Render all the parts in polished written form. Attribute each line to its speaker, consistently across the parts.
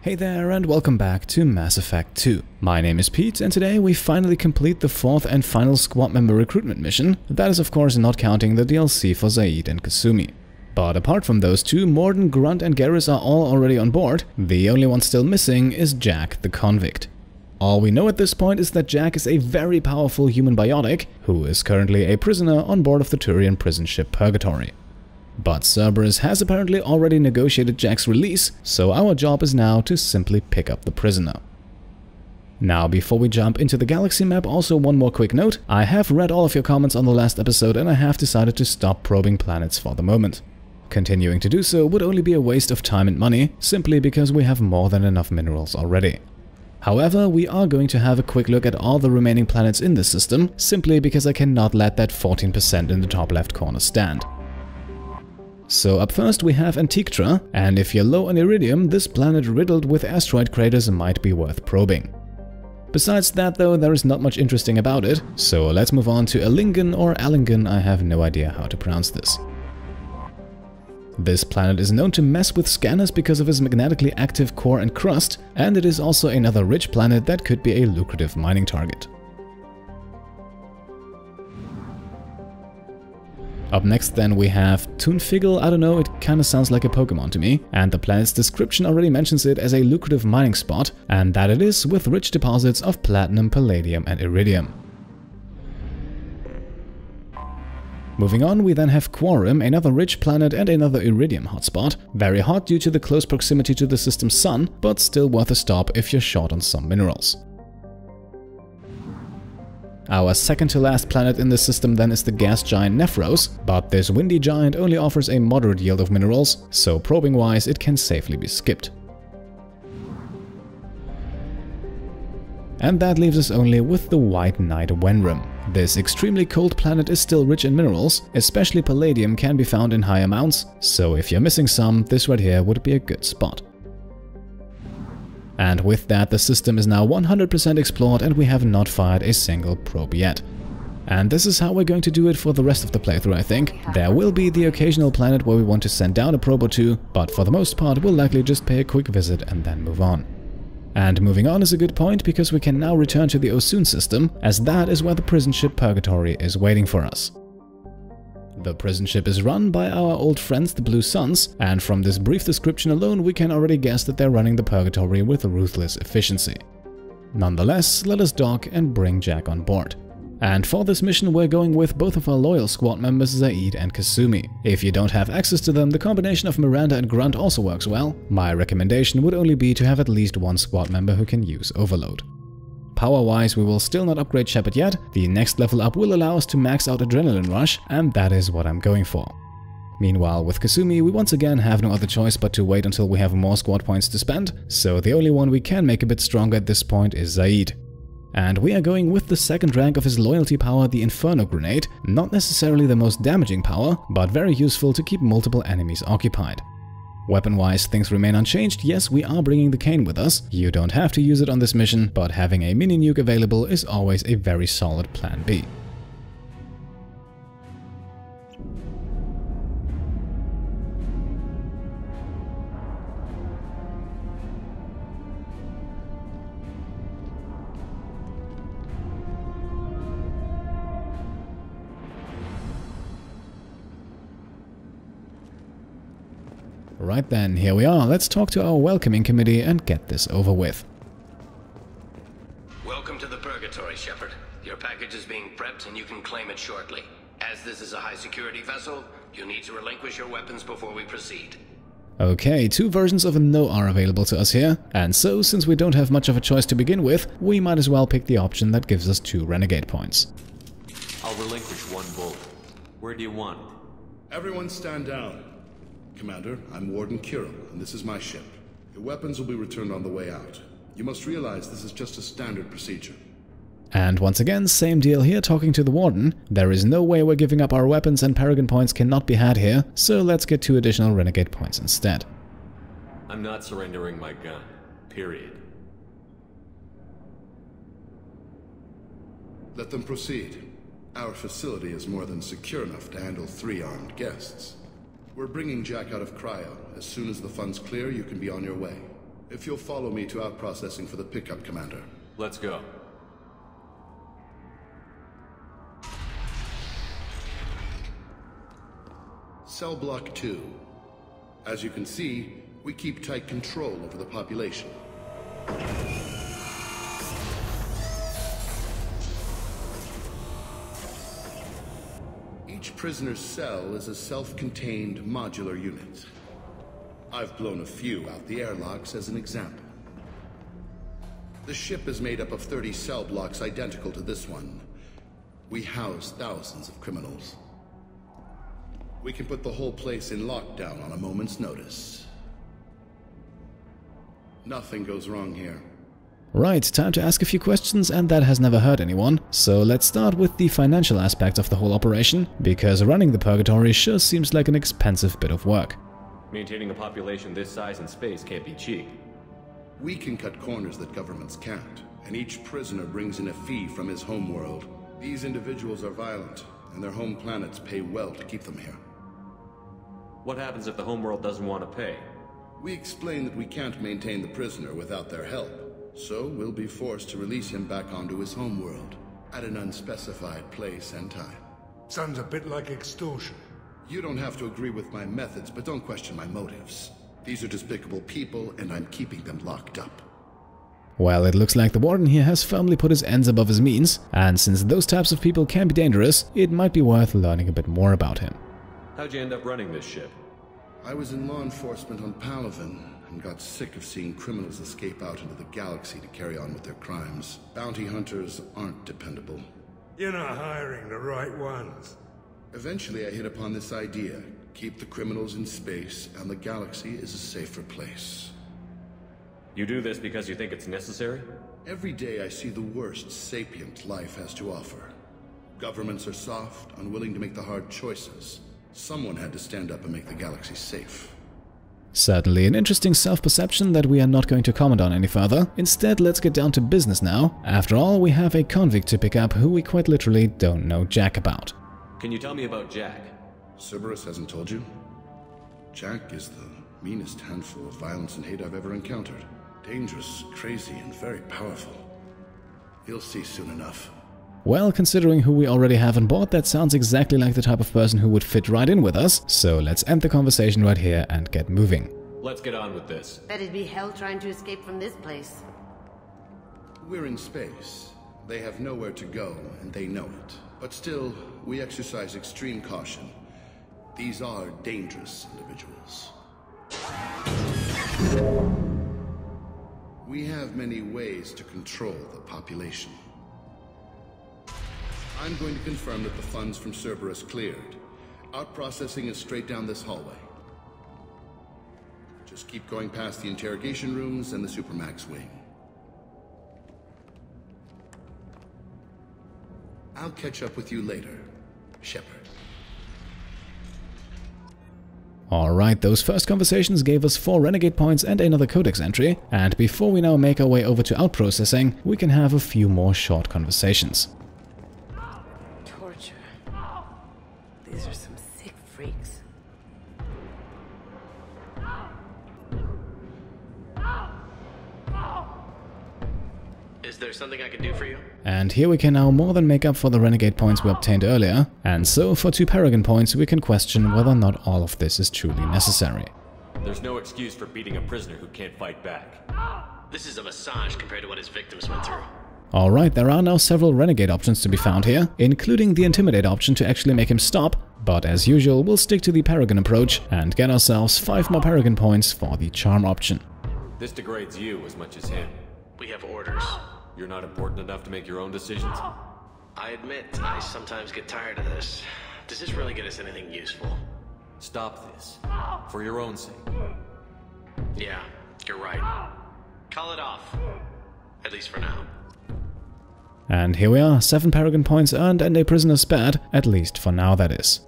Speaker 1: Hey there and welcome back to Mass Effect 2. My name is Pete and today we finally complete the fourth and final squad member recruitment mission. That is of course not counting the DLC for Zaid and Kasumi. But apart from those two, Mordin, Grunt and Garrus are all already on board. The only one still missing is Jack the Convict. All we know at this point is that Jack is a very powerful human biotic who is currently a prisoner on board of the Turian prison ship Purgatory. But Cerberus has apparently already negotiated Jack's release, so our job is now to simply pick up the prisoner. Now, before we jump into the galaxy map, also one more quick note. I have read all of your comments on the last episode and I have decided to stop probing planets for the moment. Continuing to do so would only be a waste of time and money, simply because we have more than enough minerals already. However, we are going to have a quick look at all the remaining planets in this system, simply because I cannot let that 14% in the top left corner stand. So up first we have Antiqutra, and if you're low on iridium, this planet riddled with asteroid craters might be worth probing. Besides that though, there is not much interesting about it, so let's move on to Alingen or Allingen, I have no idea how to pronounce this. This planet is known to mess with scanners because of its magnetically active core and crust, and it is also another rich planet that could be a lucrative mining target. Up next then we have Tunfigel, I don't know, it kinda sounds like a Pokemon to me, and the planet's description already mentions it as a lucrative mining spot, and that it is with rich deposits of platinum, palladium and iridium. Moving on, we then have Quarum, another rich planet and another iridium hotspot, very hot due to the close proximity to the system's sun, but still worth a stop if you're short on some minerals. Our second to last planet in this system then is the gas giant Nephros, but this windy giant only offers a moderate yield of minerals, so probing wise it can safely be skipped. And that leaves us only with the White Knight Wenrum. This extremely cold planet is still rich in minerals, especially palladium can be found in high amounts, so if you're missing some, this right here would be a good spot. And with that, the system is now 100% explored and we have not fired a single probe yet. And this is how we're going to do it for the rest of the playthrough, I think. There will be the occasional planet where we want to send down a probe or two, but for the most part we'll likely just pay a quick visit and then move on. And moving on is a good point because we can now return to the Osun system, as that is where the prison ship Purgatory is waiting for us. The prison ship is run by our old friends the Blue Suns, and from this brief description alone we can already guess that they're running the Purgatory with ruthless efficiency. Nonetheless, let us dock and bring Jack on board. And for this mission we're going with both of our loyal squad members Zaid and Kasumi. If you don't have access to them, the combination of Miranda and Grunt also works well. My recommendation would only be to have at least one squad member who can use Overload. Power-wise, we will still not upgrade Shepard yet. The next level up will allow us to max out Adrenaline Rush, and that is what I'm going for. Meanwhile, with Kasumi, we once again have no other choice but to wait until we have more squad points to spend, so the only one we can make a bit stronger at this point is Zaid. And we are going with the second rank of his loyalty power, the Inferno Grenade, not necessarily the most damaging power, but very useful to keep multiple enemies occupied. Weapon-wise, things remain unchanged. Yes, we are bringing the cane with us. You don't have to use it on this mission, but having a mini nuke available is always a very solid plan B. Right then, here we are. Let's talk to our welcoming committee and get this over with.
Speaker 2: Welcome to the Purgatory, Shepard. Your package is being prepped and you can claim it shortly. As this is a high-security vessel, you'll need to relinquish your weapons before we proceed.
Speaker 1: Okay, two versions of a no are available to us here, and so since we don't have much of a choice to begin with, we might as well pick the option that gives us 2 renegade points.
Speaker 3: I'll relinquish 1 bullet. Where do you want it?
Speaker 4: Everyone stand down. Commander, I'm Warden Kuril, and this is my ship. Your weapons will be returned on the way out. You must realize this is just a standard procedure.
Speaker 1: And once again, same deal here talking to the Warden. There is no way we're giving up our weapons and Paragon points cannot be had here, so let's get 2 additional Renegade points instead.
Speaker 3: I'm not surrendering my gun. Period.
Speaker 4: Let them proceed. Our facility is more than secure enough to handle 3 armed guests. We're bringing Jack out of cryo. As soon as the funds clear, you can be on your way. If you'll follow me to out-processing for the pickup, Commander.
Speaker 3: Let's go.
Speaker 4: Cell Block 2. As you can see, we keep tight control over the population. Each prisoner's cell is a self-contained modular unit. I've blown a few out the airlocks as an example. The ship is made up of 30 cell blocks identical to this one. We house thousands of criminals. We can put the whole place in lockdown on a moment's notice. Nothing goes wrong here.
Speaker 1: Right, time to ask a few questions, and that has never hurt anyone. So let's start with the financial aspect of the whole operation, because running the Purgatory sure seems like an expensive bit of work.
Speaker 3: Maintaining a population this size in space can't be cheap.
Speaker 4: We can cut corners that governments can't, and each prisoner brings in a fee from his homeworld. These individuals are violent, and their home planets pay well to keep them here.
Speaker 3: What happens if the homeworld doesn't want to pay?
Speaker 4: We explain that we can't maintain the prisoner without their help, so we'll be forced to release him back onto his homeworld, at an unspecified place and time.
Speaker 5: Sounds a bit like extortion.
Speaker 4: You don't have to agree with my methods, but don't question my motives. These are despicable people, and I'm keeping them locked up.
Speaker 1: Well, it looks like the Warden here has firmly put his ends above his means, and since those types of people can be dangerous, it might be worth learning a bit more about him.
Speaker 3: How'd you end up running this ship?
Speaker 4: I was in law enforcement on Palaven, and got sick of seeing criminals escape out into the galaxy to carry on with their crimes. Bounty hunters aren't dependable.
Speaker 5: You're not hiring the right ones.
Speaker 4: Eventually I hit upon this idea. Keep the criminals in space, and the galaxy is a safer place.
Speaker 3: You do this because you think it's necessary?
Speaker 4: Every day I see the worst sapient life has to offer. Governments are soft, unwilling to make the hard choices. Someone had to stand up and make the galaxy safe.
Speaker 1: Certainly an interesting self-perception that we are not going to comment on any further. Instead, let's get down to business now. After all, we have a convict to pick up who we quite literally don't know jack about.
Speaker 3: Can you tell me about Jack?
Speaker 4: Cerberus hasn't told you? Jack is the meanest handful of violence and hate I've ever encountered. Dangerous, crazy, and very powerful. You'll see soon enough.
Speaker 1: Well, considering who we already have on board, that sounds exactly like the type of person who would fit right in with us. So let's end the conversation right here and get moving.
Speaker 3: Let's get on with this.
Speaker 6: Bet it'd be hell trying to escape from this place.
Speaker 4: We're in space. They have nowhere to go, and they know it. But still, we exercise extreme caution. These are dangerous individuals. We have many ways to control the population. I'm going to confirm that the funds from Cerberus cleared. Out-processing is straight down this hallway. Just keep going past the interrogation rooms and the Supermax wing. I'll catch up with you later, Shepard.
Speaker 1: Alright, those first conversations gave us 4 renegade points and another codex entry, and before we now make our way over to out-processing, we can have a few more short conversations.
Speaker 6: Torture. These are some sick freaks.
Speaker 2: Is there something I can do for you?
Speaker 1: And here we can now more than make up for the renegade points we obtained earlier, and so for 2 paragon points we can question whether or not all of this is truly necessary.
Speaker 3: There's no excuse for beating a prisoner who can't fight back.
Speaker 2: This is a massage compared to what his victims went through.
Speaker 1: Alright, there are now several renegade options to be found here, including the intimidate option to actually make him stop, but as usual we'll stick to the paragon approach and get ourselves 5 more paragon points for the charm option.
Speaker 3: This degrades you as much as him.
Speaker 2: We have orders.
Speaker 3: You're not important enough to make your own decisions?
Speaker 2: I admit, I sometimes get tired of this. Does this really get us anything useful?
Speaker 3: Stop this. For your own sake.
Speaker 2: Yeah, you're right. Call it off. At least for now.
Speaker 1: And here we are, 7 paragon points earned and a prisoner spared, at least for now that is.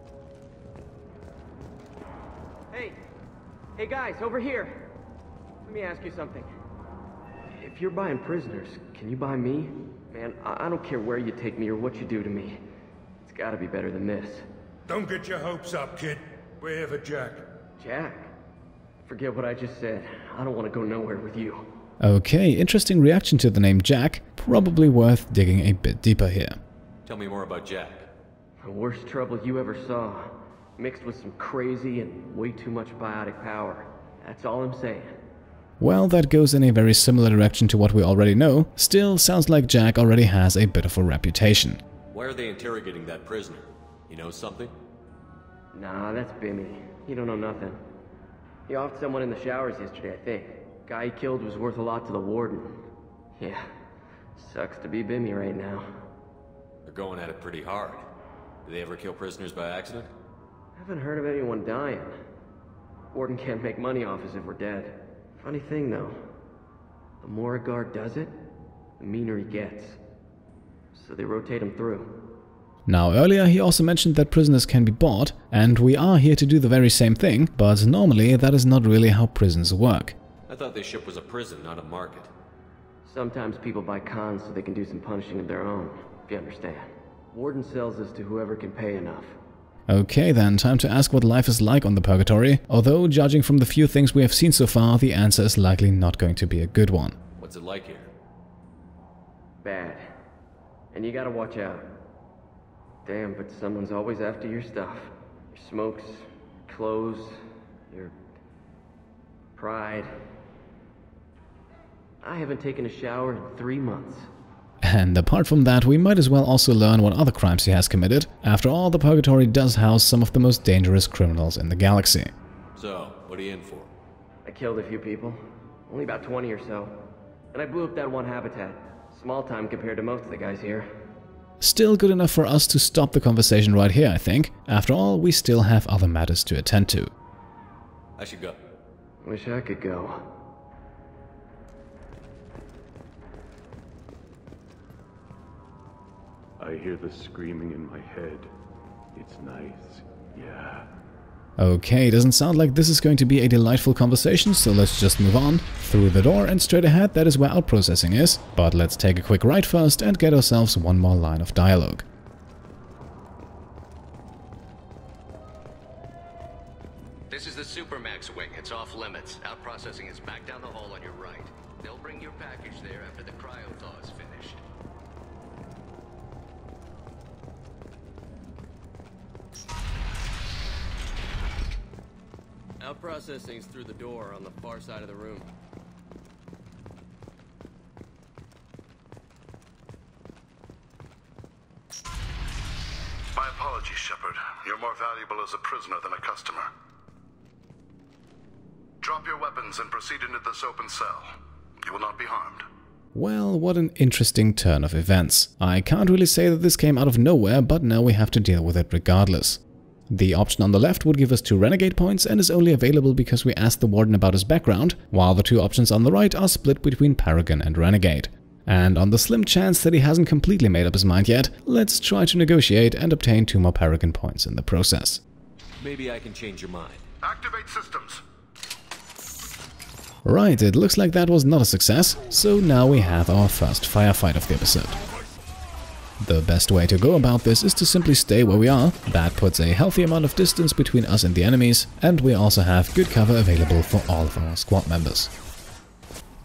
Speaker 7: Hey guys, over here. Let me ask you something. If you're buying prisoners, can you buy me? Man, I don't care where you take me or what you do to me. It's gotta be better than this.
Speaker 5: Don't get your hopes up, kid. We're here for Jack.
Speaker 7: Jack? Forget what I just said. I don't want to go nowhere with you.
Speaker 1: Okay, interesting reaction to the name Jack. Probably worth digging a bit deeper here.
Speaker 3: Tell me more about Jack.
Speaker 7: The worst trouble you ever saw. Mixed with some crazy and way too much biotic power. That's all I'm saying.
Speaker 1: Well, that goes in a very similar direction to what we already know. Still, sounds like Jack already has a bit of a reputation.
Speaker 3: Why are they interrogating that prisoner? You know something?
Speaker 7: Nah, that's Bimmy. He don't know nothing. He offed someone in the showers yesterday, I think. Guy he killed was worth a lot to the Warden. Yeah, sucks to be Bimmy right now.
Speaker 3: They're going at it pretty hard. Do they ever kill prisoners by accident?
Speaker 7: Haven't heard of anyone dying. Warden can't make money off us if we're dead. Funny thing, though. The more a guard does it, the meaner he gets. So they rotate him through.
Speaker 1: Now, earlier he also mentioned that prisoners can be bought, and we are here to do the very same thing, but normally that is not really how prisons work.
Speaker 3: I thought this ship was a prison, not a market.
Speaker 7: Sometimes people buy cons so they can do some punishing of their own, if you understand. Warden sells this to whoever can pay enough.
Speaker 1: Okay then, time to ask what life is like on the Purgatory, although judging from the few things we have seen so far, the answer is likely not going to be a good one.
Speaker 3: What's it like here?
Speaker 7: Bad. And you gotta watch out. Damn, but someone's always after your stuff. Your smokes, clothes, your pride. I haven't taken a shower in 3 months.
Speaker 1: And apart from that, we might as well also learn what other crimes he has committed. After all, the Purgatory does house some of the most dangerous criminals in the galaxy.
Speaker 3: So, what are you in for?
Speaker 7: I killed a few people. Only about 20 or so. And I blew up that one habitat. Small time compared to most of the guys here.
Speaker 1: Still good enough for us to stop the conversation right here, I think. After all, we still have other matters to attend to.
Speaker 3: I should go.
Speaker 7: Wish I could go.
Speaker 8: I hear the screaming in my head. It's nice, yeah.
Speaker 1: Okay, doesn't sound like this is going to be a delightful conversation, so let's just move on. Through the door and straight ahead, that is where our processing is. But let's take a quick ride first and get ourselves one more line of dialogue.
Speaker 2: This is the Supermax wing. It's off limits. Out processing is back down the hall on your right. They'll bring your package there after the cryo-thaw is finished.
Speaker 7: Out processing's through the door on the far side of the room.
Speaker 4: My apologies, Shepard. You're more valuable as a prisoner than a customer. Drop your weapons and proceed into this open cell. You will not be harmed.
Speaker 1: Well, what an interesting turn of events. I can't really say that this came out of nowhere, but now we have to deal with it regardless. The option on the left would give us 2 renegade points and is only available because we asked the Warden about his background, while the 2 options on the right are split between Paragon and Renegade. And on the slim chance that he hasn't completely made up his mind yet, let's try to negotiate and obtain 2 more Paragon points in the process.
Speaker 3: Maybe I can change your mind.
Speaker 4: Activate systems.
Speaker 1: Right, it looks like that was not a success, so now we have our first firefight of the episode. The best way to go about this is to simply stay where we are. That puts a healthy amount of distance between us and the enemies, and we also have good cover available for all of our squad members.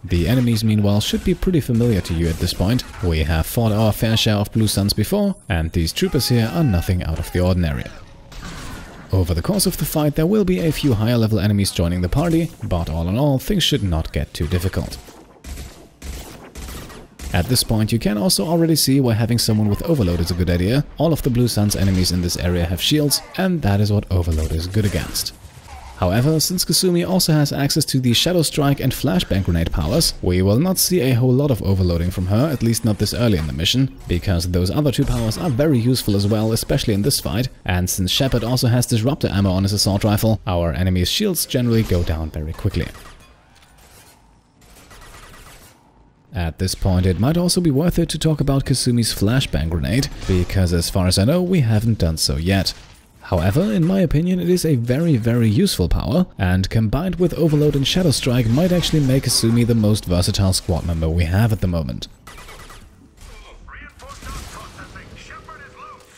Speaker 1: The enemies, meanwhile, should be pretty familiar to you at this point. We have fought our fair share of Blue Suns before, and these troopers here are nothing out of the ordinary. Over the course of the fight, there will be a few higher level enemies joining the party, but all in all, things should not get too difficult. At this point, you can also already see why having someone with Overload is a good idea. All of the Blue Suns enemies in this area have shields, and that is what Overload is good against. However, since Kasumi also has access to the Shadow Strike and Flashbang Grenade powers, we will not see a whole lot of overloading from her, at least not this early in the mission, because those other 2 powers are very useful as well, especially in this fight, and since Shepard also has Disruptor ammo on his assault rifle, our enemies' shields generally go down very quickly. At this point, it might also be worth it to talk about Kasumi's Flashbang Grenade, because as far as I know, we haven't done so yet. However, in my opinion, it is a very useful power, and combined with Overload and Shadow Strike might actually make Kasumi the most versatile squad member we have at the moment.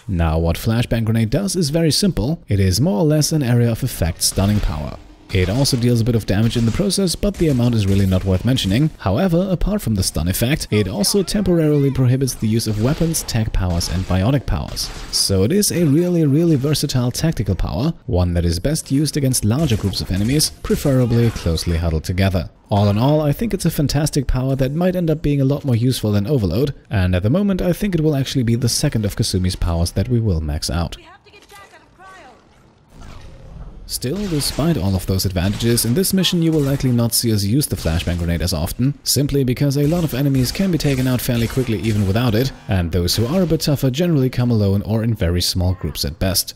Speaker 1: Now, what Flashbang Grenade does is very simple. It is more or less an area of effect stunning power. It also deals a bit of damage in the process, but the amount is really not worth mentioning. However, apart from the stun effect, it also temporarily prohibits the use of weapons, tech powers and biotic powers. So it is a really versatile tactical power, one that is best used against larger groups of enemies, preferably closely huddled together. All in all, I think it's a fantastic power that might end up being a lot more useful than Overload, and at the moment I think it will actually be the second of Kasumi's powers that we will max out. Still, despite all of those advantages, in this mission you will likely not see us use the flashbang grenade as often, simply because a lot of enemies can be taken out fairly quickly even without it, and those who are a bit tougher generally come alone or in very small groups at best.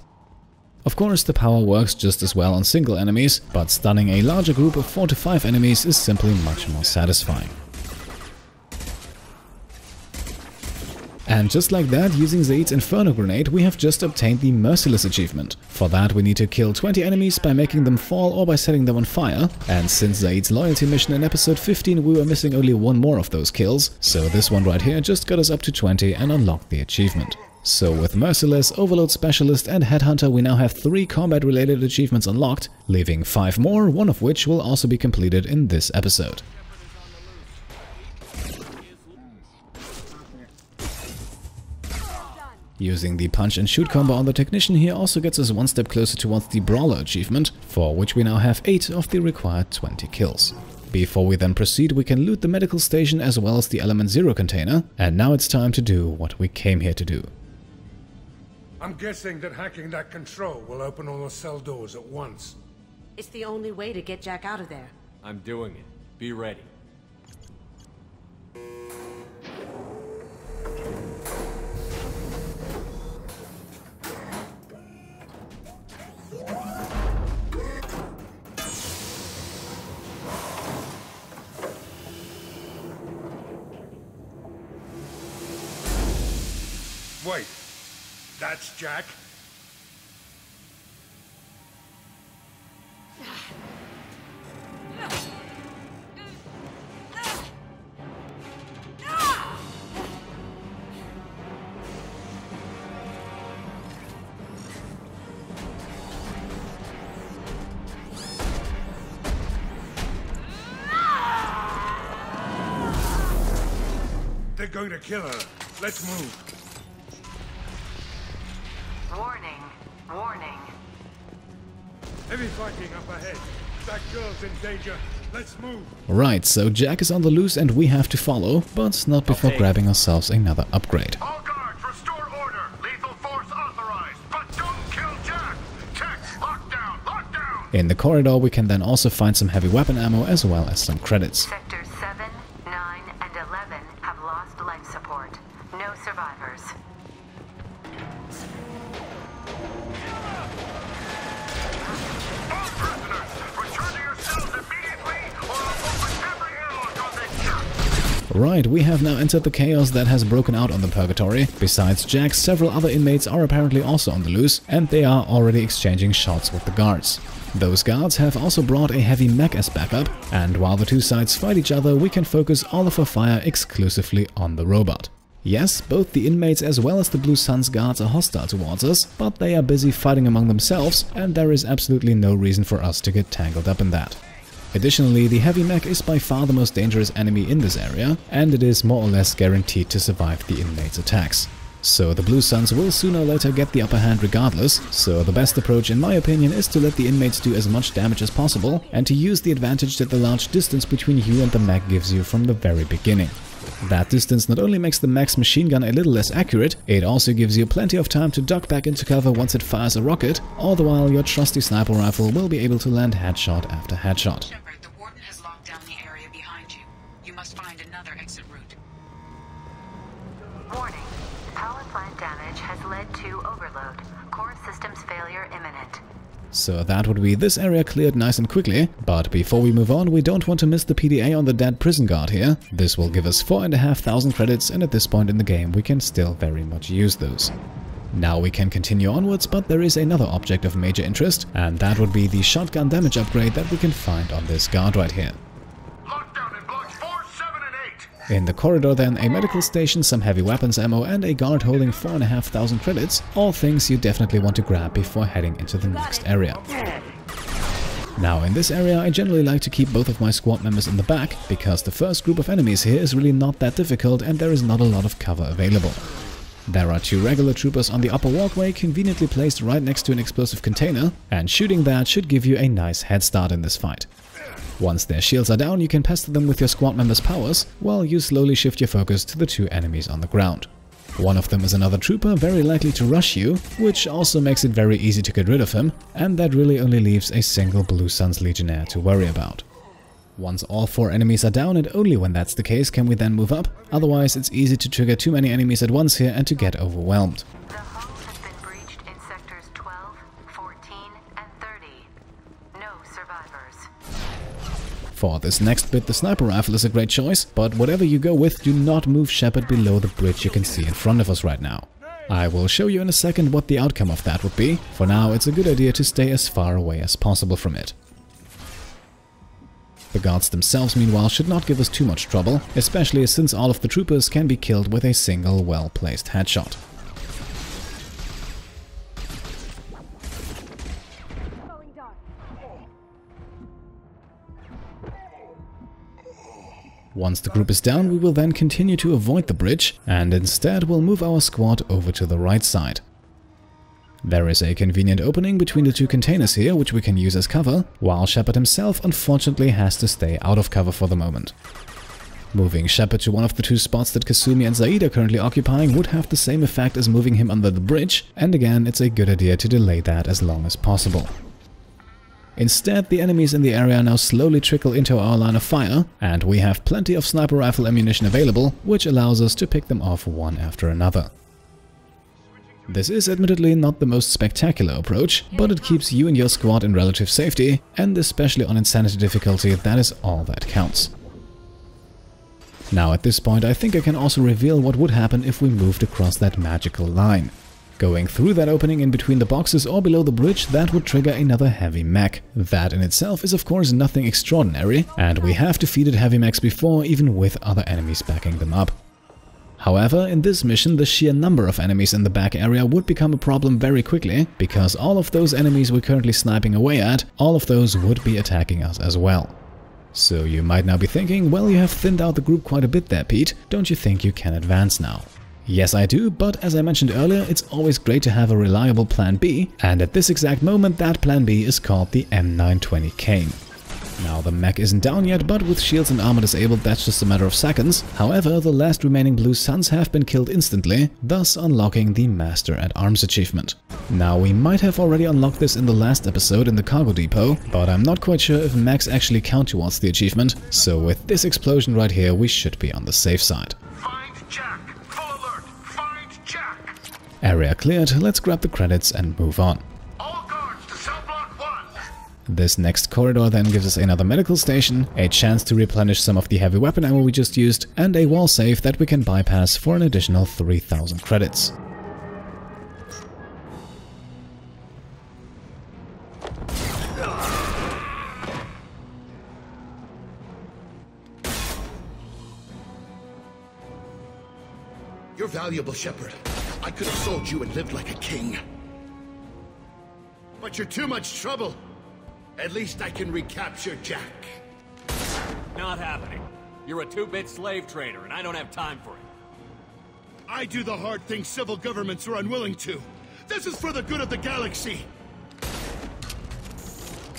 Speaker 1: Of course, the power works just as well on single enemies, but stunning a larger group of 4 to 5 enemies is simply much more satisfying. And just like that, using Zaid's Inferno Grenade, we have just obtained the Merciless achievement. For that we need to kill 20 enemies by making them fall or by setting them on fire, and since Zaid's loyalty mission in episode 15 we were missing only one more of those kills, so this one right here just got us up to 20 and unlocked the achievement. So with Merciless, Overload Specialist and Headhunter we now have 3 combat-related achievements unlocked, leaving 5 more, one of which will also be completed in this episode. Using the punch and shoot combo on the technician here also gets us one step closer towards the Brawler achievement, for which we now have 8 of the required 20 kills. Before we then proceed, we can loot the medical station as well as the Element Zero container, and now it's time to do what we came here to do.
Speaker 5: I'm guessing that hacking that control will open all the cell doors at once.
Speaker 6: It's the only way to get Jack out of there.
Speaker 3: I'm doing it. Be ready.
Speaker 5: Wait, that's Jack? They're going to kill her. Let's move.
Speaker 6: Warning. Warning.
Speaker 5: Heavy fighting up ahead. That girl's in danger. Let's move.
Speaker 1: Right, so Jack is on the loose and we have to follow, but not before grabbing ourselves another upgrade.
Speaker 4: All guards, restore order. Lethal force authorized, but don't kill Jack. Techs, lockdown, lockdown.
Speaker 1: In the corridor we can then also find some heavy weapon ammo as well as some credits.
Speaker 6: Sectors 7, 9, and 11 have lost life support. No survivors.
Speaker 1: Right, we have now entered the chaos that has broken out on the Purgatory. Besides Jack, several other inmates are apparently also on the loose, and they are already exchanging shots with the guards. Those guards have also brought a heavy mech as backup, and while the two sides fight each other, we can focus all of our fire exclusively on the robot. Yes, both the inmates as well as the Blue Sun's guards are hostile towards us, but they are busy fighting among themselves, and there is absolutely no reason for us to get tangled up in that. Additionally, the heavy mech is by far the most dangerous enemy in this area, and it is more or less guaranteed to survive the inmates' attacks. So the Blue Suns will sooner or later get the upper hand regardless, so the best approach in my opinion is to let the inmates do as much damage as possible, and to use the advantage that the large distance between you and the mech gives you from the very beginning. That distance not only makes the mech's machine gun a little less accurate, it also gives you plenty of time to duck back into cover once it fires a rocket, all the while your trusty sniper rifle will be able to land headshot after headshot.
Speaker 9: Shepard, the Warden has locked down the area behind you. You must find another exit route.
Speaker 6: Warning. Power plant damage has led to overload. Core systems failure imminent.
Speaker 1: So that would be this area cleared nice and quickly, but before we move on we don't want to miss the PDA on the dead prison guard here. This will give us 4,500 credits, and at this point in the game we can still very much use those. Now we can continue onwards, but there is another object of major interest, and that would be the shotgun damage upgrade that we can find on this guard right here.
Speaker 4: Lockdown in blocks 4, 7, and 8.
Speaker 1: In the corridor then, a medical station, some heavy weapons ammo and a guard holding 4,500 credits, all things you definitely want to grab before heading into the next area. Now in this area I generally like to keep both of my squad members in the back, because the first group of enemies here is really not that difficult and there is not a lot of cover available. There are 2 regular troopers on the upper walkway conveniently placed right next to an explosive container, and shooting that should give you a nice head start in this fight. Once their shields are down, you can pester them with your squad members' powers, while you slowly shift your focus to the 2 enemies on the ground. One of them is another trooper, very likely to rush you, which also makes it very easy to get rid of him, and that really only leaves a single Blue Suns Legionnaire to worry about. Once all 4 enemies are down, and only when that's the case can we then move up, otherwise it's easy to trigger too many enemies at once here and to get overwhelmed.
Speaker 6: The hull has been breached in sectors 12, 14, and 30. No survivors.
Speaker 1: For this next bit, the sniper rifle is a great choice, but whatever you go with, do not move Shepard below the bridge you can see in front of us right now. I will show you in a second what the outcome of that would be. For now, it's a good idea to stay as far away as possible from it. The guards themselves, meanwhile, should not give us too much trouble, especially since all of the troopers can be killed with a single well-placed headshot. Once the group is down, we will then continue to avoid the bridge, and instead we'll move our squad over to the right side. There is a convenient opening between the 2 containers here, which we can use as cover, while Shepard himself unfortunately has to stay out of cover for the moment. Moving Shepard to one of the 2 spots that Kasumi and Zaid are currently occupying would have the same effect as moving him under the bridge, and again it's a good idea to delay that as long as possible. Instead, the enemies in the area now slowly trickle into our line of fire, and we have plenty of sniper rifle ammunition available, which allows us to pick them off one after another. This is admittedly not the most spectacular approach, but it keeps you and your squad in relative safety, and especially on Insanity difficulty, that is all that counts. Now at this point I think I can also reveal what would happen if we moved across that magical line. Going through that opening in between the boxes or below the bridge, that would trigger another heavy mech. That in itself is of course nothing extraordinary, and we have defeated heavy mechs before, even with other enemies backing them up. However, in this mission, the sheer number of enemies in the back area would become a problem very quickly, because all of those enemies we're currently sniping away at, all of those would be attacking us as well. So you might now be thinking, well, you have thinned out the group quite a bit there, Pete. Don't you think you can advance now? Yes, I do, but as I mentioned earlier, it's always great to have a reliable plan B, and at this exact moment that plan B is called the M920 Kane. Now the mech isn't down yet, but with shields and armor disabled that's just a matter of seconds. However, the last remaining Blue Suns have been killed instantly, thus unlocking the Master at Arms achievement. Now we might have already unlocked this in the last episode in the cargo depot, but I'm not quite sure if mechs actually count towards the achievement, so with this explosion right here we should be on the safe side.
Speaker 5: Find Jack! Full alert! Find Jack!
Speaker 1: Area cleared, let's grab the credits and move on. This next corridor then gives us another medical station, a chance to replenish some of the heavy weapon ammo we just used, and a wall safe that we can bypass for an additional 3000 credits.
Speaker 4: You're valuable, Shepard. I could have sold you and lived like a king. But you're too much trouble. At least I can recapture Jack.
Speaker 3: Not happening. You're a 2-bit slave trader, and I don't have time for it.
Speaker 4: I do the hard things civil governments are unwilling to. This is for the good of the galaxy.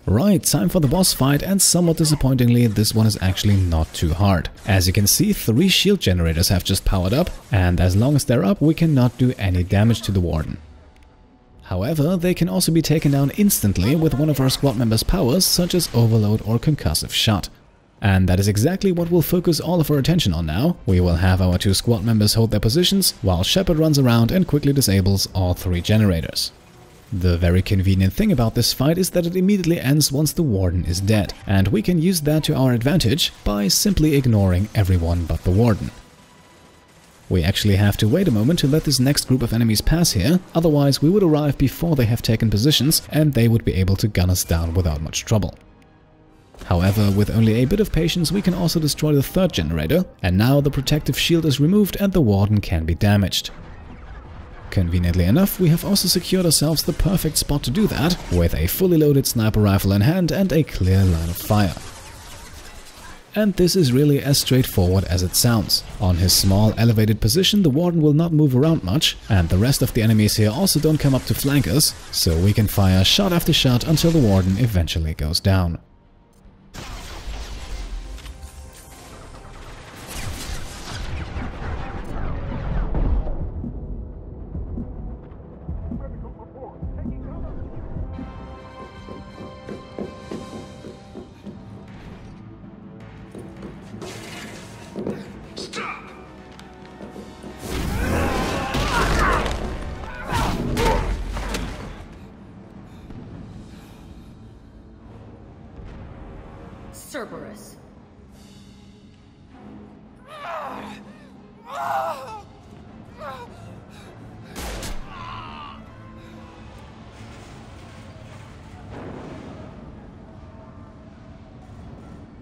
Speaker 1: Right, time for the boss fight, and somewhat disappointingly, this one is actually not too hard. As you can see, 3 shield generators have just powered up, and as long as they're up, we cannot do any damage to the Warden. However, they can also be taken down instantly with one of our squad members' powers, such as Overload or Concussive Shot. And that is exactly what we'll focus all of our attention on now. We will have our 2 squad members hold their positions, while Shepard runs around and quickly disables all 3 generators. The very convenient thing about this fight is that it immediately ends once the Warden is dead, and we can use that to our advantage by simply ignoring everyone but the Warden. We actually have to wait a moment to let this next group of enemies pass here, otherwise we would arrive before they have taken positions and they would be able to gun us down without much trouble. However, with only a bit of patience we can also destroy the 3rd generator, and now the protective shield is removed and the Warden can be damaged. Conveniently enough, we have also secured ourselves the perfect spot to do that, with a fully loaded sniper rifle in hand and a clear line of fire. And this is really as straightforward as it sounds. On his small elevated position, the Warden will not move around much, and the rest of the enemies here also don't come up to flank us, so we can fire shot after shot until the Warden eventually goes down.
Speaker 10: Cerberus.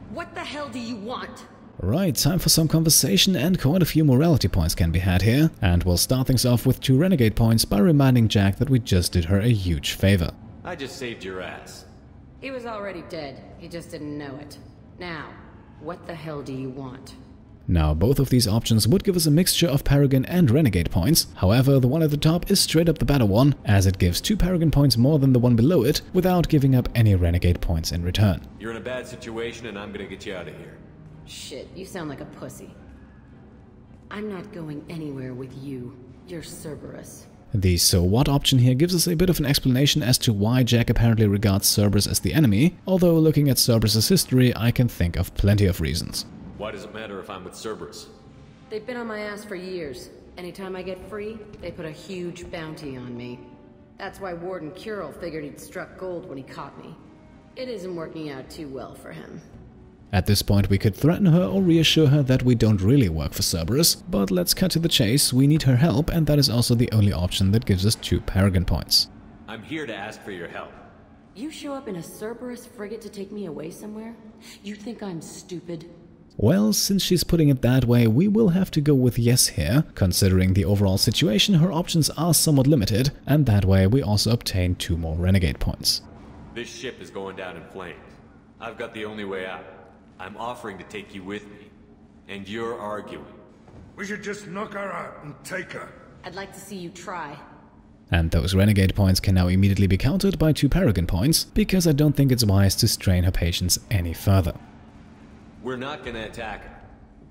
Speaker 10: What the hell do you want?
Speaker 1: Right, time for some conversation, and quite a few morality points can be had here, and we'll start things off with 2 renegade points by reminding Jack that we just did her a huge favor.
Speaker 3: I just saved your ass.
Speaker 10: He was already dead. He just didn't know it. Now, what the hell do you want?
Speaker 1: Now, both of these options would give us a mixture of Paragon and Renegade points. However, the one at the top is straight up the better one, as it gives 2 Paragon points more than the one below it, without giving up any Renegade points in return.
Speaker 3: You're in a bad situation and I'm gonna get you out of here.
Speaker 10: Shit, you sound like a pussy. I'm not going anywhere with you. You're Cerberus.
Speaker 1: The so what option here gives us a bit of an explanation as to why Jack apparently regards Cerberus as the enemy, although looking at Cerberus' history, I can think of plenty of reasons.
Speaker 3: Why does it matter if I'm with Cerberus?
Speaker 10: They've been on my ass for years. Anytime I get free, they put a huge bounty on me. That's why Warden Kuril figured he'd struck gold when he caught me. It isn't working out too well for him.
Speaker 1: At this point we could threaten her or reassure her that we don't really work for Cerberus, but let's cut to the chase. We need her help, and that is also the only option that gives us 2 Paragon points.
Speaker 3: I'm here to ask for your help.
Speaker 10: You show up in a Cerberus frigate to take me away somewhere? You think I'm stupid?
Speaker 1: Well, since she's putting it that way, we will have to go with yes here. Considering the overall situation, her options are somewhat limited, and that way we also obtain 2 more Renegade points.
Speaker 3: This ship is going down in flames. I've got the only way out. I'm offering to take you with me, and you're arguing.
Speaker 5: We should just knock her out and take her.
Speaker 10: I'd like to see you try.
Speaker 1: And those Renegade points can now immediately be countered by 2 Paragon points, because I don't think it's wise to strain her patience any further.
Speaker 3: We're not gonna attack her.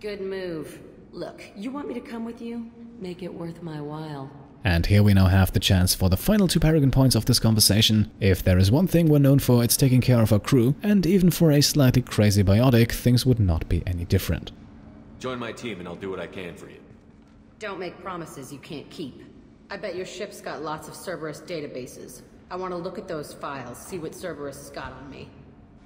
Speaker 10: Good move. Look, you want me to come with you? Make it worth my while.
Speaker 1: And here we now have the chance for the final 2 Paragon points of this conversation. If there is one thing we're known for, it's taking care of our crew, and even for a slightly crazy biotic, things would not be any different.
Speaker 3: Join my team and I'll do what I can for you.
Speaker 10: Don't make promises you can't keep. I bet your ship's got lots of Cerberus databases. I want to look at those files, see what Cerberus has got on me.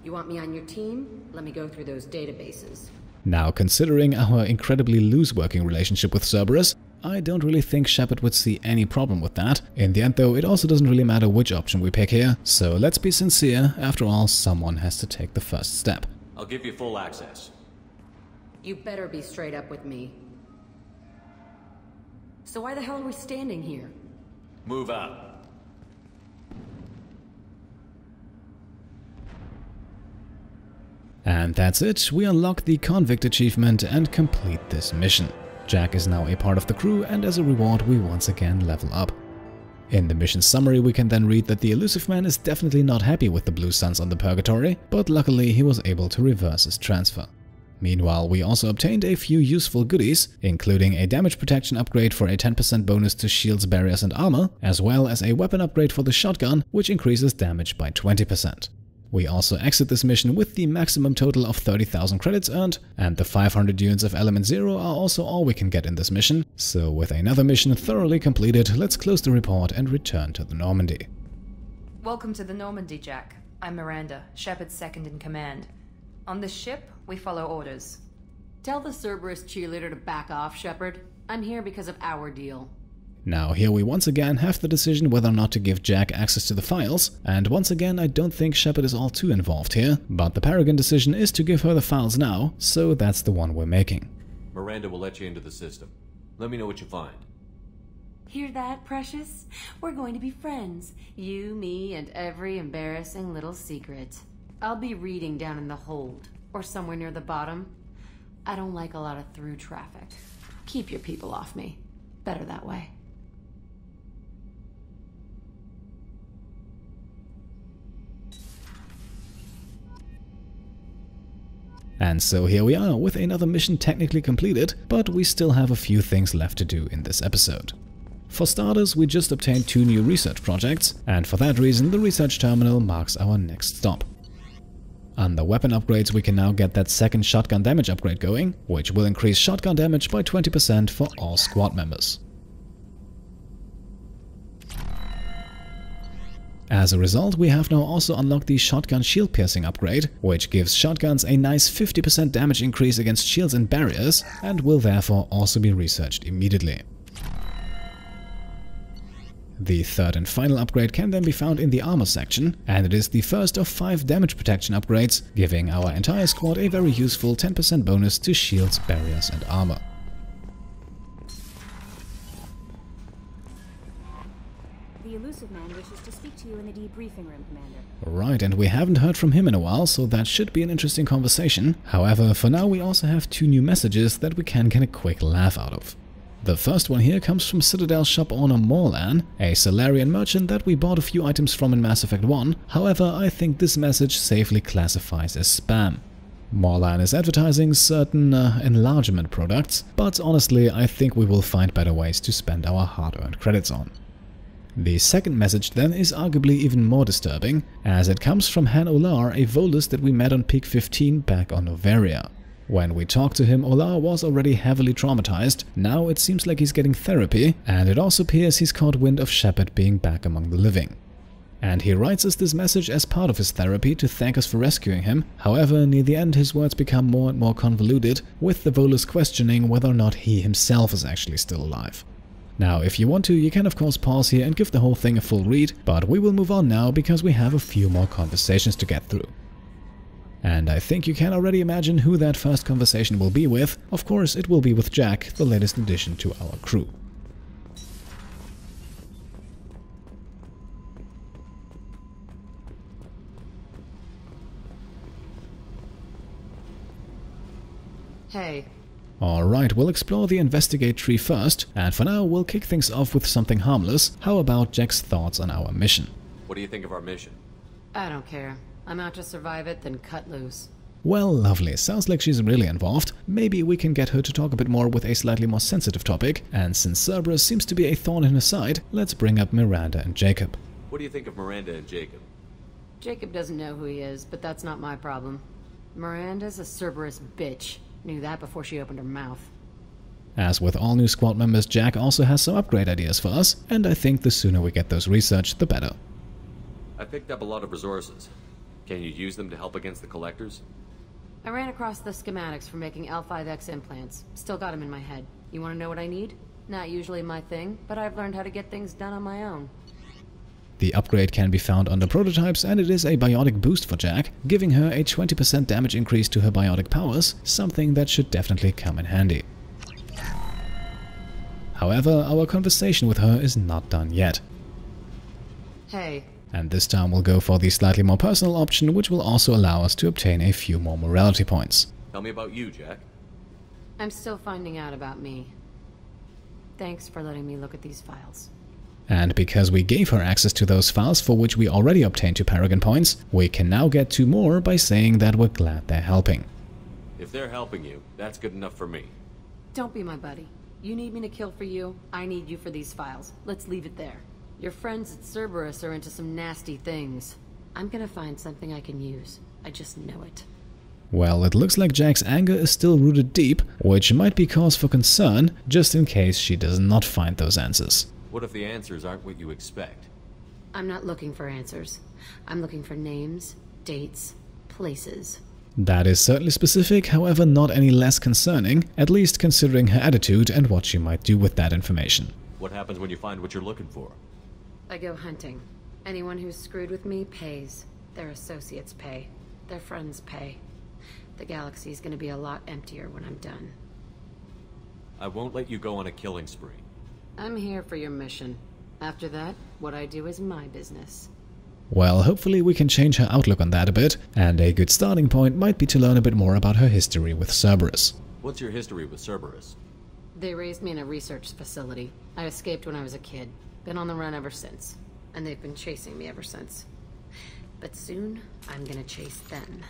Speaker 10: You want me on your team? Let me go through those databases.
Speaker 1: Now, considering our incredibly loose working relationship with Cerberus, I don't really think Shepard would see any problem with that. In the end though, it also doesn't really matter which option we pick here, so let's be sincere, after all, someone has to take the first step.
Speaker 3: I'll give you full access.
Speaker 10: You better be straight up with me. So why the hell are we standing here?
Speaker 3: Move out.
Speaker 1: And that's it, we unlock the Convict achievement and complete this mission. Jack is now a part of the crew, and as a reward we once again level up. In the mission summary we can then read that the elusive man is definitely not happy with the blue suns on the Purgatory, but luckily he was able to reverse his transfer. Meanwhile, we also obtained a few useful goodies, including a damage protection upgrade for a 10% bonus to shields, barriers and armor, as well as a weapon upgrade for the shotgun, which increases damage by 20%. We also exit this mission with the maximum total of 30,000 credits earned, and the 500 units of Element 0 are also all we can get in this mission, so with another mission thoroughly completed, let's close the report and return to the Normandy.
Speaker 11: Welcome to the Normandy, Jack. I'm Miranda, Shepard's second in command. On this ship, we follow orders.
Speaker 10: Tell the Cerberus cheerleader to back off, Shepard. I'm here because of our deal.
Speaker 1: Now here we once again have the decision whether or not to give Jack access to the files, and once again I don't think Shepard is all too involved here, but the Paragon decision is to give her the files now, so that's the one we're making.
Speaker 3: Miranda will let you into the system. Let me know what you find.
Speaker 10: Hear that, precious? We're going to be friends. You, me, and every embarrassing little secret. I'll be reading down in the hold, or somewhere near the bottom. I don't like a lot of through traffic. Keep your people off me. Better that way.
Speaker 1: And so here we are with another mission technically completed, but we still have a few things left to do in this episode. For starters, we just obtained 2 new research projects, and for that reason the research terminal marks our next stop. Under weapon upgrades we can now get that second shotgun damage upgrade going, which will increase shotgun damage by 20% for all squad members. As a result, we have now also unlocked the shotgun shield piercing upgrade, which gives shotguns a nice 50% damage increase against shields and barriers, and will therefore also be researched immediately. The third and final upgrade can then be found in the armor section, and it is the first of 5 damage protection upgrades, giving our entire squad a very useful 10% bonus to shields, barriers and armor.
Speaker 12: The elusive man wishes to speak to you in the debriefing room, Commander.
Speaker 1: Right, and we haven't heard from him in a while, so that should be an interesting conversation. However, for now we also have 2 new messages that we can get a quick laugh out of. The first one here comes from Citadel shop owner Morlan, a Solarian merchant that we bought a few items from in Mass Effect 1, however I think this message safely classifies as spam. Morlan is advertising certain enlargement products, but honestly I think we will find better ways to spend our hard-earned credits on. The second message then is arguably even more disturbing, as it comes from Han Olar, a Volus that we met on Peak 15 back on Noveria. When we talked to him, Olar was already heavily traumatized. Now it seems like he's getting therapy, and it also appears he's caught wind of Shepard being back among the living. And he writes us this message as part of his therapy to thank us for rescuing him. However, near the end his words become more and more convoluted, with the Volus questioning whether or not he himself is actually still alive. Now, if you want to, you can of course pause here and give the whole thing a full read, but we will move on now because we have a few more conversations to get through. And I think you can already imagine who that first conversation will be with. Of course, it will be with Jack, the latest addition to our crew.
Speaker 10: Hey.
Speaker 1: Alright, we'll explore the investigate tree first, and for now we'll kick things off with something harmless. How about Jack's thoughts on our mission?
Speaker 3: What do you think of our mission?
Speaker 10: I don't care. I'm out to survive it, then cut loose.
Speaker 1: Well, lovely. Sounds like she's really involved. Maybe we can get her to talk a bit more with a slightly more sensitive topic, and since Cerberus seems to be a thorn in her side, let's bring up Miranda and Jacob.
Speaker 3: What do you think of Miranda and Jacob?
Speaker 10: Jacob doesn't know who he is, but that's not my problem. Miranda's a Cerberus bitch. Knew that before she opened her mouth.
Speaker 1: As with all new squad members, Jack also has some upgrade ideas for us, and I think the sooner we get those researched, the better.
Speaker 3: I picked up a lot of resources. Can you use them to help against the collectors?
Speaker 10: I ran across the schematics for making L5X implants. Still got them in my head. You want to know what I need? Not usually my thing, but I've learned how to get things done on my own.
Speaker 1: The upgrade can be found under prototypes, and it is a biotic boost for Jack, giving her a 20% damage increase to her biotic powers, something that should definitely come in handy. However, our conversation with her is not done yet.
Speaker 10: Hey.
Speaker 1: And this time we'll go for the slightly more personal option, which will also allow us to obtain a few more morality points.
Speaker 3: Tell me about you, Jack.
Speaker 10: I'm still finding out about me. Thanks for letting me look at these files.
Speaker 1: And because we gave her access to those files for which we already obtained 2 Paragon points, we can now get 2 more by saying that we're glad they're helping.
Speaker 3: If they're helping you, that's good enough for me.
Speaker 10: Don't be my buddy. You need me to kill for you, I need you for these files. Let's leave it there. Your friends at Cerberus are into some nasty things. I'm gonna find something I can use. I just know it.
Speaker 1: Well, it looks like Jack's anger is still rooted deep, which might be cause for concern, just in case she does not find those answers.
Speaker 3: What if the answers aren't what you expect?
Speaker 10: I'm not looking for answers. I'm looking for names, dates, places.
Speaker 1: That is certainly specific, however not any less concerning, at least considering her attitude and what she might do with that information.
Speaker 3: What happens when you find what you're looking for?
Speaker 10: I go hunting. Anyone who's screwed with me pays. Their associates pay. Their friends pay. The galaxy's gonna be a lot emptier when I'm done.
Speaker 3: I won't let you go on a killing spree.
Speaker 10: I'm here for your mission. After that, what I do is my business.
Speaker 1: Well, hopefully we can change her outlook on that a bit, and a good starting point might be to learn a bit more about her history with Cerberus.
Speaker 3: What's your history with Cerberus?
Speaker 10: They raised me in a research facility. I escaped when I was a kid. Been on the run ever since. And they've been chasing me ever since. But soon, I'm gonna chase them.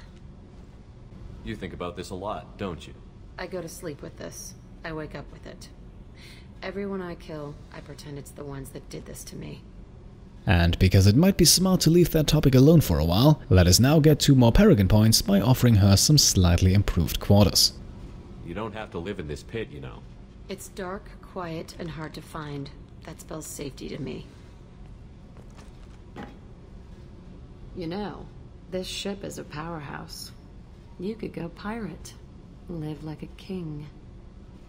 Speaker 3: You think about this a lot, don't you?
Speaker 10: I go to sleep with this. I wake up with it. Everyone I kill, I pretend it's the ones that did this to me.
Speaker 1: And because it might be smart to leave that topic alone for a while, let us now get 2 more Paragon points by offering her some slightly improved quarters.
Speaker 3: You don't have to live in this pit, you know.
Speaker 10: It's dark, quiet, and hard to find. That spells safety to me. You know, this ship is a powerhouse. You could go pirate. Live like a king.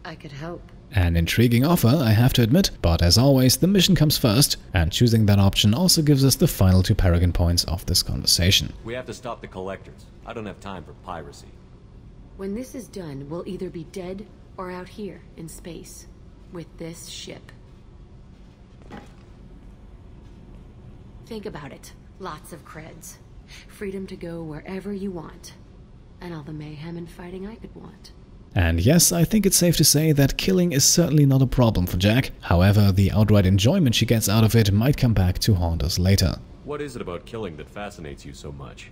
Speaker 10: I could help.
Speaker 1: An intriguing offer, I have to admit, but as always, the mission comes first, and choosing that option also gives us the final 2 Paragon points of this conversation.
Speaker 3: We have to stop the collectors. I don't have time for piracy.
Speaker 10: When this is done, we'll either be dead or out here in space with this ship. Think about it. Lots of creds. Freedom to go wherever you want. And all the mayhem and fighting I could want.
Speaker 1: And yes, I think it's safe to say that killing is certainly not a problem for Jack. However, the outright enjoyment she gets out of it might come back to haunt us later.
Speaker 3: What is it about killing that fascinates you so much?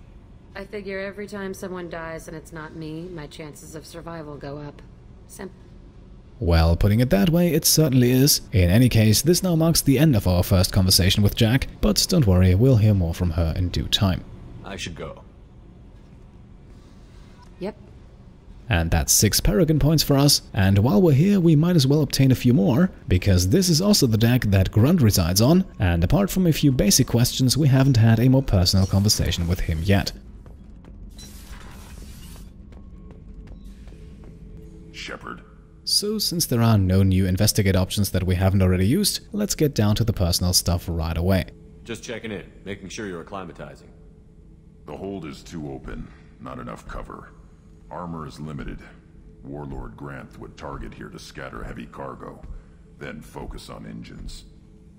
Speaker 10: I figure every time someone dies and it's not me, my chances of survival go up.
Speaker 1: Well, putting it that way, it certainly is. In any case, this now marks the end of our first conversation with Jack, but don't worry, we'll hear more from her in due time.
Speaker 3: I should go.
Speaker 10: Yep.
Speaker 1: And that's 6 Paragon points for us, and while we're here we might as well obtain a few more, because this is also the deck that Grunt resides on, and apart from a few basic questions, we haven't had a more personal conversation with him yet.
Speaker 13: Shepard.
Speaker 1: So, since there are no new investigate options that we haven't already used, let's get down to the personal stuff right away.
Speaker 3: Just checking in, making sure you're acclimatizing.
Speaker 13: The hold is too open, not enough cover. Armor is limited. Warlord Grant would target here to scatter heavy cargo, then focus on engines.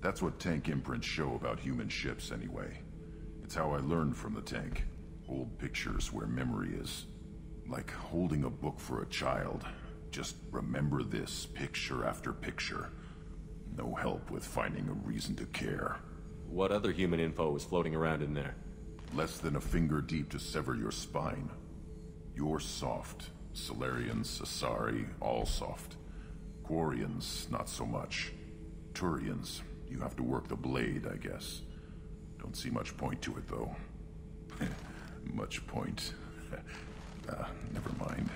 Speaker 13: That's what tank imprints show about human ships anyway. It's how I learned from the tank. Old pictures where memory is. Like holding a book for a child. Just remember this, picture after picture. No help with finding a reason to care.
Speaker 3: What other human info is floating around in there?
Speaker 13: Less than a finger deep to sever your spine. You're soft. Solarians, Asari, all soft. Quarians, not so much. Turians, you have to work the blade, I guess. Don't see much point to it, though. Much point. Never mind.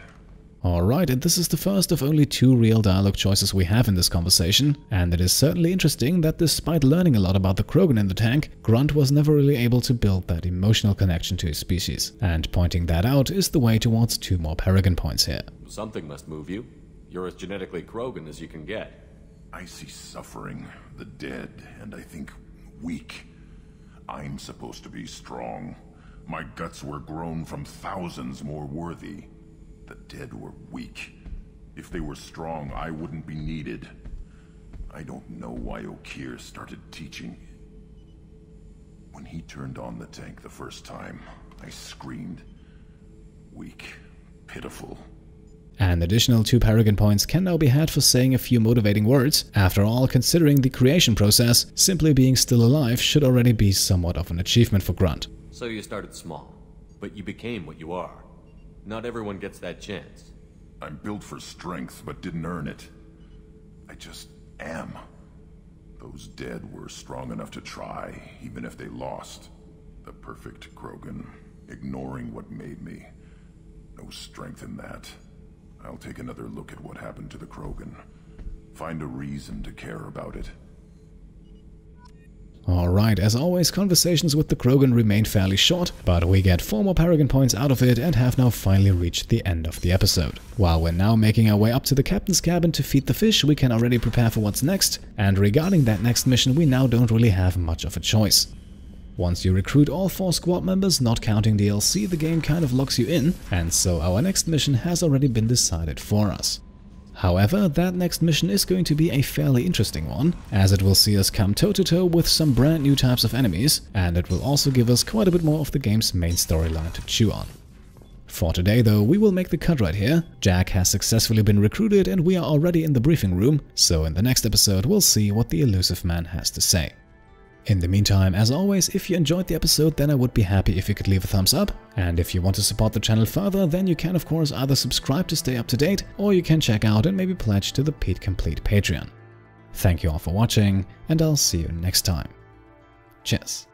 Speaker 1: Alright, and this is the first of only 2 real dialogue choices we have in this conversation, and it is certainly interesting that despite learning a lot about the Krogan in the tank, Grunt was never really able to build that emotional connection to his species, and pointing that out is the way towards 2 more Paragon points here.
Speaker 3: Something must move you. You're as genetically Krogan as you can get.
Speaker 13: I see suffering, the dead, and I think weak. I'm supposed to be strong. My guts were grown from thousands more worthy. The dead were weak. If they were strong, I wouldn't be needed. I don't know why Okeer started teaching. When he turned on the tank the first time, I screamed. Weak. Pitiful.
Speaker 1: An additional 2 Paragon points can now be had for saying a few motivating words. After all, considering the creation process, simply being still alive should already be somewhat of an achievement for Grunt.
Speaker 3: So you started small, but you became what you are. Not everyone gets that chance.
Speaker 13: I'm built for strength, but didn't earn it. I just am. Those dead were strong enough to try, even if they lost. The perfect Krogan, ignoring what made me. No strength in that. I'll take another look at what happened to the Krogan. Find a reason to care about it.
Speaker 1: Alright, as always, conversations with the Krogan remain fairly short, but we get 4 more Paragon points out of it and have now finally reached the end of the episode. While we're now making our way up to the captain's cabin to feed the fish, we can already prepare for what's next, and regarding that next mission we now don't really have much of a choice. Once you recruit all 4 squad members, not counting DLC, the game kind of locks you in, and so our next mission has already been decided for us. However, that next mission is going to be a fairly interesting one, as it will see us come toe-to-toe with some brand new types of enemies, and it will also give us quite a bit more of the game's main storyline to chew on. For today though, we will make the cut right here. Jack has successfully been recruited and we are already in the briefing room, so in the next episode we'll see what the elusive man has to say. In the meantime, as always, if you enjoyed the episode, then I would be happy if you could leave a thumbs up, and if you want to support the channel further, then you can of course either subscribe to stay up to date, or you can check out and maybe pledge to the Pete Complete Patreon. Thank you all for watching, and I'll see you next time. Cheers.